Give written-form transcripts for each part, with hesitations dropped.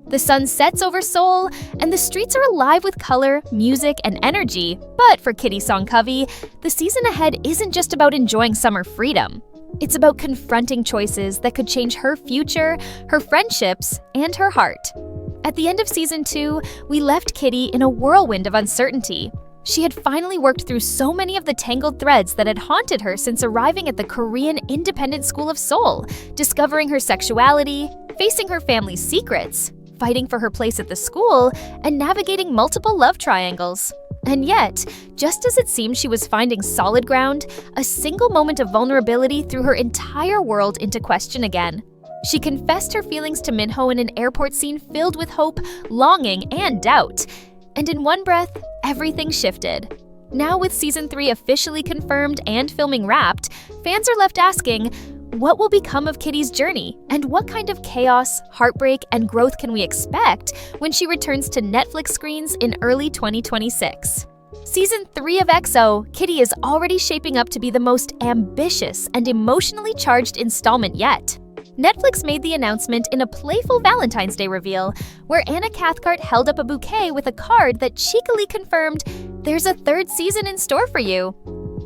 The sun sets over Seoul, and the streets are alive with color, music, and energy. But for Kitty Songcovey, the season ahead isn't just about enjoying summer freedom. It's about confronting choices that could change her future, her friendships, and her heart. At the end of Season 2, we left Kitty in a whirlwind of uncertainty. She had finally worked through so many of the tangled threads that had haunted her since arriving at the Korean Independent School of Seoul, discovering her sexuality, facing her family's secrets, fighting for her place at the school, and navigating multiple love triangles. And yet, just as it seemed she was finding solid ground, a single moment of vulnerability threw her entire world into question again. She confessed her feelings to Minho in an airport scene filled with hope, longing, and doubt. And in one breath, everything shifted. Now with Season 3 officially confirmed and filming wrapped, fans are left asking, what will become of Kitty's journey, and what kind of chaos, heartbreak, and growth can we expect when she returns to Netflix screens in early 2026? Season 3 of EXO, Kitty is already shaping up to be the most ambitious and emotionally charged installment yet. Netflix made the announcement in a playful Valentine's Day reveal, where Anna Cathcart held up a bouquet with a card that cheekily confirmed, "There's a third season in store for you."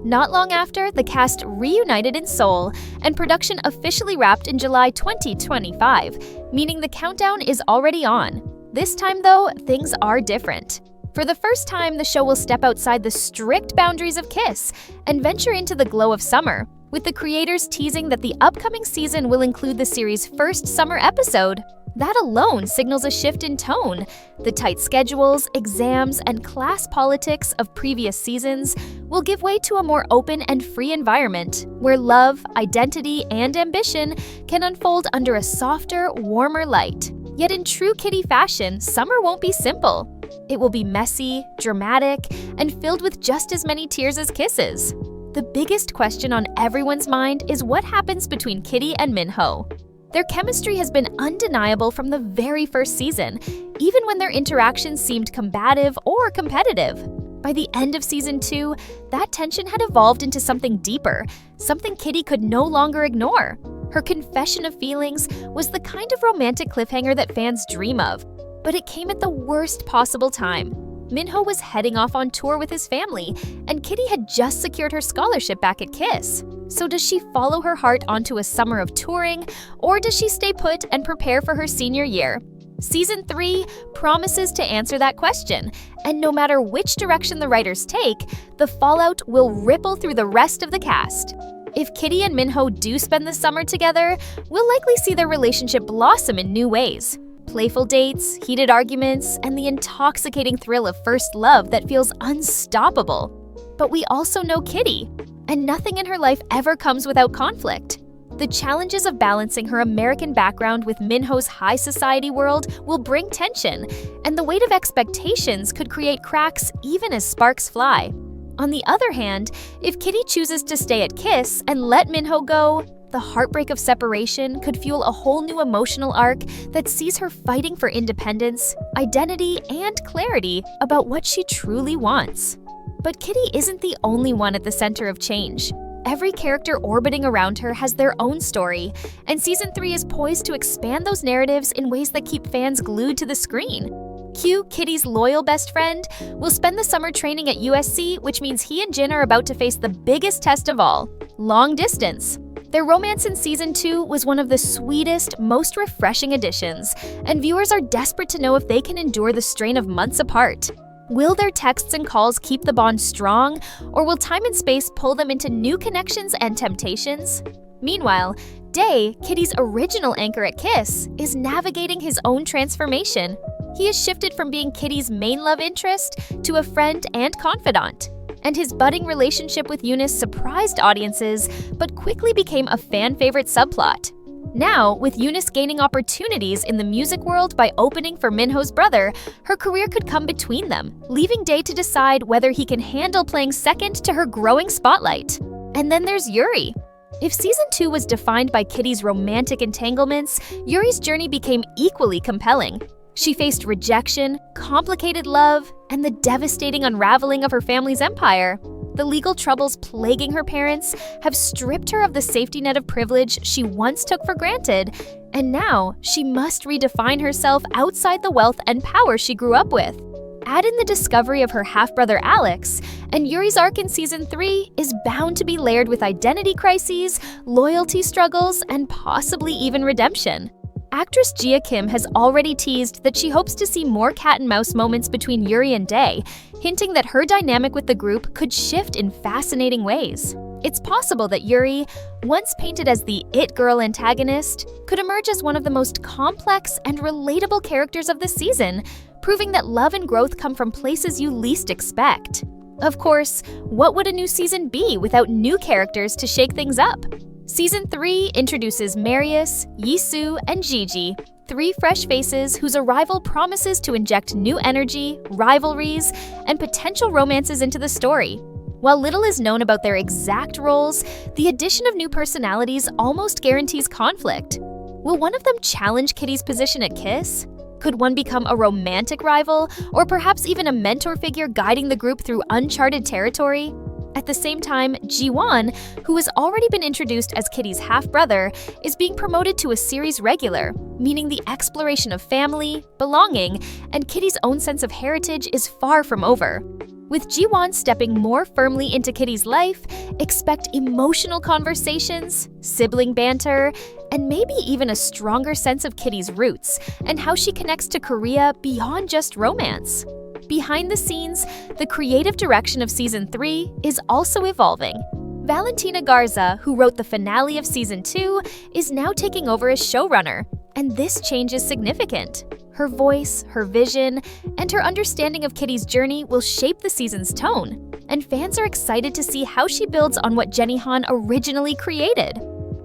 Not long after, the cast reunited in Seoul, and production officially wrapped in July 2025, meaning the countdown is already on. This time, though, things are different. For the first time, the show will step outside the strict boundaries of Kiss and venture into the glow of summer, with the creators teasing that the upcoming season will include the series' first summer episode. That alone signals a shift in tone. The tight schedules, exams, and class politics of previous seasons will give way to a more open and free environment, where love, identity, and ambition can unfold under a softer, warmer light. Yet in true Kitty fashion, summer won't be simple. It will be messy, dramatic, and filled with just as many tears as kisses. The biggest question on everyone's mind is what happens between Kitty and Minho. Their chemistry has been undeniable from the very first season, even when their interactions seemed combative or competitive. By the end of Season 2, that tension had evolved into something deeper, something Kitty could no longer ignore. Her confession of feelings was the kind of romantic cliffhanger that fans dream of, but it came at the worst possible time. Minho was heading off on tour with his family, and Kitty had just secured her scholarship back at Kiss. So does she follow her heart onto a summer of touring, or does she stay put and prepare for her senior year? Season 3 promises to answer that question, and no matter which direction the writers take, the fallout will ripple through the rest of the cast. If Kitty and Minho do spend the summer together, we'll likely see their relationship blossom in new ways. Playful dates, heated arguments, and the intoxicating thrill of first love that feels unstoppable. But we also know Kitty, and nothing in her life ever comes without conflict. The challenges of balancing her American background with Minho's high society world will bring tension, and the weight of expectations could create cracks even as sparks fly. On the other hand, if Kitty chooses to stay at Kiss and let Minho go, the heartbreak of separation could fuel a whole new emotional arc that sees her fighting for independence, identity, and clarity about what she truly wants. But Kitty isn't the only one at the center of change. Every character orbiting around her has their own story, and Season 3 is poised to expand those narratives in ways that keep fans glued to the screen. Q, Kitty's loyal best friend, will spend the summer training at USC, which means he and Jin are about to face the biggest test of all: long distance. Their romance in Season 2 was one of the sweetest, most refreshing additions, and viewers are desperate to know if they can endure the strain of months apart. Will their texts and calls keep the bond strong, or will time and space pull them into new connections and temptations? Meanwhile, Day, Kitty's original anchor at Kiss, is navigating his own transformation. He has shifted from being Kitty's main love interest to a friend and confidant. And his budding relationship with Eunice surprised audiences, but quickly became a fan-favorite subplot. Now, with Eunice gaining opportunities in the music world by opening for Minho's brother, her career could come between them, leaving Day to decide whether he can handle playing second to her growing spotlight. And then there's Yuri. If Season 2 was defined by Kitty's romantic entanglements, Yuri's journey became equally compelling. She faced rejection, complicated love, and the devastating unraveling of her family's empire. The legal troubles plaguing her parents have stripped her of the safety net of privilege she once took for granted, and now she must redefine herself outside the wealth and power she grew up with. Add in the discovery of her half-brother Alex, and Yuri's arc in Season 3 is bound to be layered with identity crises, loyalty struggles, and possibly even redemption. Actress Gia Kim has already teased that she hopes to see more cat-and-mouse moments between Yuri and Dae, hinting that her dynamic with the group could shift in fascinating ways. It's possible that Yuri, once painted as the it-girl antagonist, could emerge as one of the most complex and relatable characters of the season, proving that love and growth come from places you least expect. Of course, what would a new season be without new characters to shake things up? Season 3 introduces Marius, Yisu, and Gigi, 3 fresh faces whose arrival promises to inject new energy, rivalries, and potential romances into the story. While little is known about their exact roles, the addition of new personalities almost guarantees conflict. Will one of them challenge Kitty's position at Kiss? Could one become a romantic rival, or perhaps even a mentor figure guiding the group through uncharted territory? At the same time, Ji-won, who has already been introduced as Kitty's half-brother, is being promoted to a series regular, meaning the exploration of family, belonging, and Kitty's own sense of heritage is far from over. With Ji-won stepping more firmly into Kitty's life, expect emotional conversations, sibling banter, and maybe even a stronger sense of Kitty's roots and how she connects to Korea beyond just romance. Behind the scenes, the creative direction of Season 3 is also evolving. Valentina Garza, who wrote the finale of Season 2, is now taking over as showrunner, and this change is significant. Her voice, her vision, and her understanding of Kitty's journey will shape the season's tone, and fans are excited to see how she builds on what Jenny Han originally created.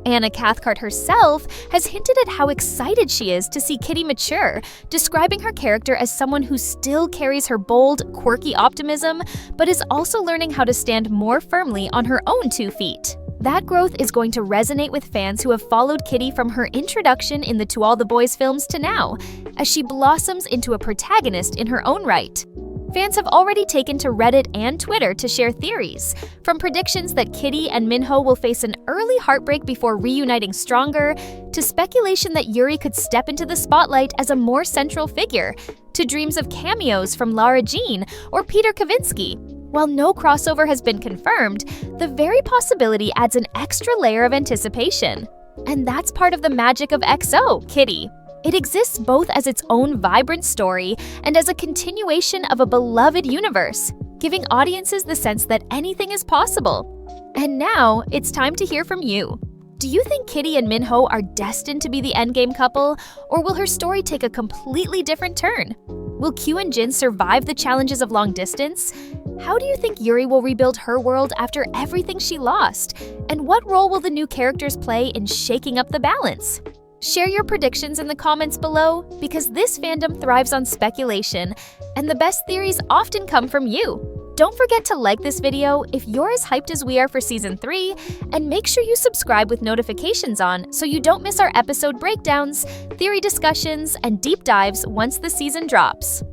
Anna Cathcart herself has hinted at how excited she is to see Kitty mature, describing her character as someone who still carries her bold, quirky optimism, but is also learning how to stand more firmly on her own 2 feet. That growth is going to resonate with fans who have followed Kitty from her introduction in the To All the Boys films to now, as she blossoms into a protagonist in her own right. Fans have already taken to Reddit and Twitter to share theories, from predictions that Kitty and Minho will face an early heartbreak before reuniting stronger, to speculation that Yuri could step into the spotlight as a more central figure, to dreams of cameos from Lara Jean or Peter Kavinsky. While no crossover has been confirmed, the very possibility adds an extra layer of anticipation. And that's part of the magic of XO, Kitty. It exists both as its own vibrant story and as a continuation of a beloved universe, giving audiences the sense that anything is possible. And now, it's time to hear from you. Do you think Kitty and Minho are destined to be the endgame couple, or will her story take a completely different turn? Will Q and Jin survive the challenges of long distance? How do you think Yuri will rebuild her world after everything she lost? And what role will the new characters play in shaking up the balance? Share your predictions in the comments below, because this fandom thrives on speculation, and the best theories often come from you. Don't forget to like this video if you're as hyped as we are for Season 3, and make sure you subscribe with notifications on so you don't miss our episode breakdowns, theory discussions, and deep dives once the season drops.